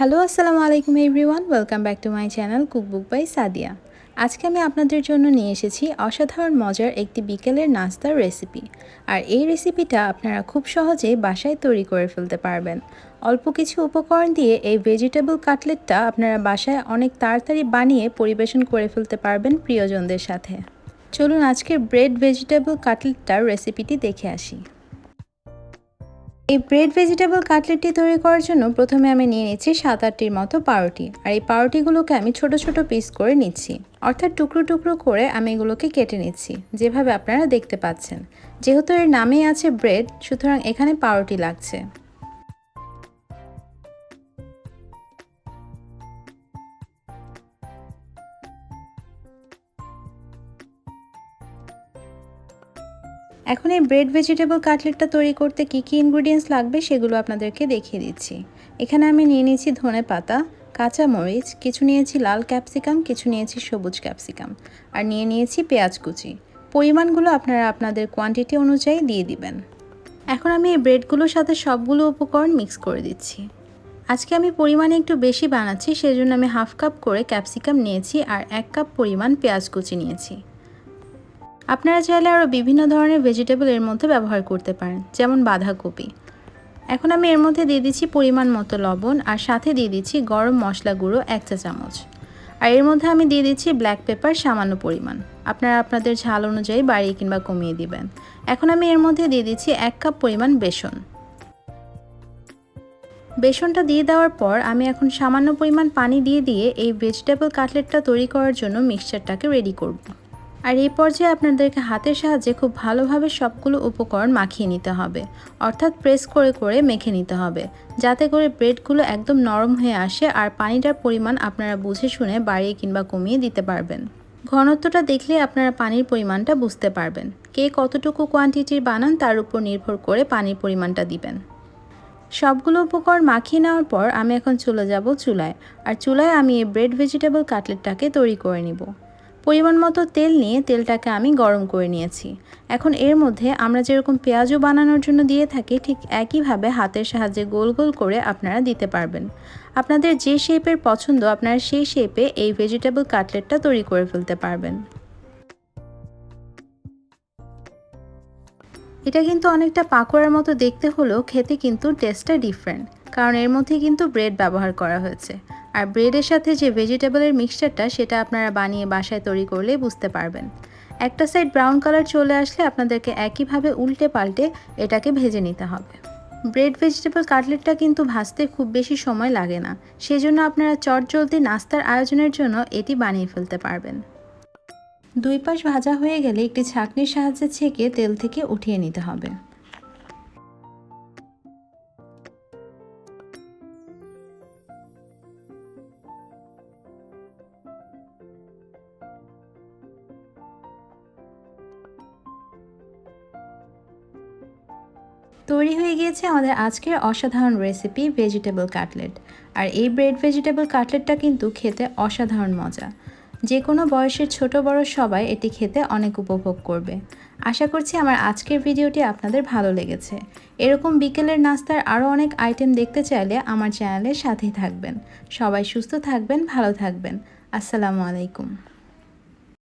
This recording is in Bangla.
হ্যালো আসসালামু আলাইকুম everyone, welcome back to my channel cookbook by Sadia. আজকে আমি আপনাদের জন্য নিয়ে এসেছি অসাধারণ মজার একটি বিকেলের নাস্তার রেসিপি। আর এই রেসিপিটা আপনারা খুব সহজেই বাসায় তৈরি করে ফেলতে পারবেন। অল্প কিছু উপকরণ দিয়ে এই ভেজিটেবল কাটলেটটা আপনারা বাসায় অনেক তাড়াতাড়ি বানিয়ে পরিবেশন করে ফেলতে পারবেন প্রিয়জনদের সাথে। চলুন আজকের ব্রেড ভেজিটেবল কাটলেটটার রেসিপিটি দেখে আসি। এই ব্রেড ভেজিটেবল কাটলেটটি তৈরি করার জন্য প্রথমে আমি নিয়ে নিচ্ছি 7-8টির মতো পাউরুটি। আর এই পাউরুটিগুলোকে আমি ছোট ছোট পিস করে নিচ্ছি, অর্থাৎ টুকরো টুকরো করে আমি এগুলোকে কেটে নিচ্ছি, যেভাবে আপনারা দেখতে পাচ্ছেন। যেহেতু এর নামেই আছে ব্রেড, সুতরাং এখানে পাউরুটি লাগছে। এখন এই ব্রেড ভেজিটেবল কাটলেটটা তৈরি করতে কী কী ইনগ্রিডিয়েন্টস লাগবে সেগুলো আপনাদেরকে দেখিয়ে দিচ্ছি। এখানে আমি নিয়ে নিয়েছি ধনেপাতা, কাঁচা মরিচ, কিছু নিয়েছি লাল ক্যাপসিকাম, কিছু নিয়েছি সবুজ ক্যাপসিকাম, আর নিয়ে নিয়েছি পেঁয়াজ কুচি। পরিমাণগুলো আপনারা আপনাদের কোয়ান্টিটি অনুযায়ী দিয়ে দিবেন। এখন আমি এই ব্রেডগুলোর সাথে সবগুলো উপকরণ মিক্স করে দিচ্ছি। আজকে আমি পরিমাণে একটু বেশি বানাচ্ছি, সেজন্য আমি হাফ কাপ করে ক্যাপসিকাম নিয়েছি আর 1 কাপ পরিমাণ পেঁয়াজ কুচি নিয়েছি। আপনারা চাইলে আরও বিভিন্ন ধরনের ভেজিটেবল এর মধ্যে ব্যবহার করতে পারেন, যেমন বাঁধাকপি। এখন আমি এর মধ্যে দিয়ে দিচ্ছি পরিমাণ মতো লবণ, আর সাথে দিয়ে দিচ্ছি গরম মশলা গুঁড়ো 1 চা চামচ। আর এর মধ্যে আমি দিয়ে দিচ্ছি ব্ল্যাক পেপার সামান্য পরিমাণ। আপনারা আপনাদের ঝাল অনুযায়ী বাড়িয়ে কিংবা কমিয়ে দিবেন। এখন আমি এর মধ্যে দিয়ে দিচ্ছি 1 কাপ পরিমাণ বেসন। বেসনটা দিয়ে দেওয়ার পর আমি এখন সামান্য পরিমাণ পানি দিয়ে এই ভেজিটেবল কাটলেটটা তৈরি করার জন্য মিক্সচারটাকে রেডি করব। আর এই পর্যায়ে আপনাদেরকে হাতের সাহায্যে খুব ভালোভাবে সবগুলো উপকরণ মাখিয়ে নিতে হবে, অর্থাৎ প্রেস করে করে মেখে নিতে হবে, যাতে করে ব্রেডগুলো একদম নরম হয়ে আসে। আর পানিটার পরিমাণ আপনারা বুঝে শুনে বাড়িয়ে কিংবা কমিয়ে দিতে পারবেন। ঘনত্বটা দেখলে আপনারা পানির পরিমাণটা বুঝতে পারবেন। কে কতটুকু কোয়ান্টিটির বানান তার উপর নির্ভর করে পানির পরিমাণটা দিবেন। সবগুলো উপকরণ মাখিয়ে নেওয়ার পর আমি এখন চলে যাব চুলায়। আর চুলায় আমি এই ব্রেড ভেজিটেবল কাটলেটটাকে তৈরি করে নিব। পরিমাণ মতো তেল নিয়ে তেলটাকে আমি গরম করে নিয়েছি। এখন এর মধ্যে আমরা যেরকম পেঁয়াজও বানানোর জন্য দিয়ে থাকি, ঠিক একইভাবে হাতের সাহায্যে গোল গোল করে আপনারা দিতে পারবেন। আপনাদের যে শেপের পছন্দ আপনারা সেই শেপে এই ভেজিটেবল কাটলেটটা তৈরি করে ফেলতে পারবেন। এটা কিন্তু অনেকটা পাকোড়ার মতো দেখতে হলেও খেতে কিন্তু টেস্টটা ডিফারেন্ট, কারণ এর মধ্যে কিন্তু ব্রেড ব্যবহার করা হয়েছে। আর ব্রেডের সাথে যে ভেজিটেবলের মিক্সচারটা, সেটা আপনারা বানিয়ে বাসায় তৈরি করলেই বুঝতে পারবেন। একটা সাইড ব্রাউন কালার চলে আসলে আপনাদেরকে একইভাবে উল্টে পাল্টে এটাকে ভেজে নিতে হবে। ব্রেড ভেজিটেবল কাটলেটটা কিন্তু ভাজতে খুব বেশি সময় লাগে না, সেজন্য আপনারা চটজলদি নাস্তার আয়োজনের জন্য এটি বানিয়ে ফেলতে পারবেন। দুই পাশ ভাজা হয়ে গেলে একটি ছাঁকনির সাহায্যে ছেঁকে তেল থেকে উঠিয়ে নিতে হবে। তৈরি হয়ে গিয়েছে আমাদের আজকের অসাধারণ রেসিপি ভেজিটেবল কাটলেট। আর এই ব্রেড ভেজিটেবল কাটলেটটা কিন্তু খেতে অসাধারণ মজা। যে কোনো বয়সের ছোট বড় সবাই এটি খেতে অনেক উপভোগ করবে। আশা করছি আমার আজকের ভিডিওটি আপনাদের ভালো লেগেছে। এরকম বিকেলের নাস্তার আরও অনেক আইটেম দেখতে চাইলে আমার চ্যানেলের সাথেই থাকবেন। সবাই সুস্থ থাকবেন, ভালো থাকবেন। আসসালামু আলাইকুম।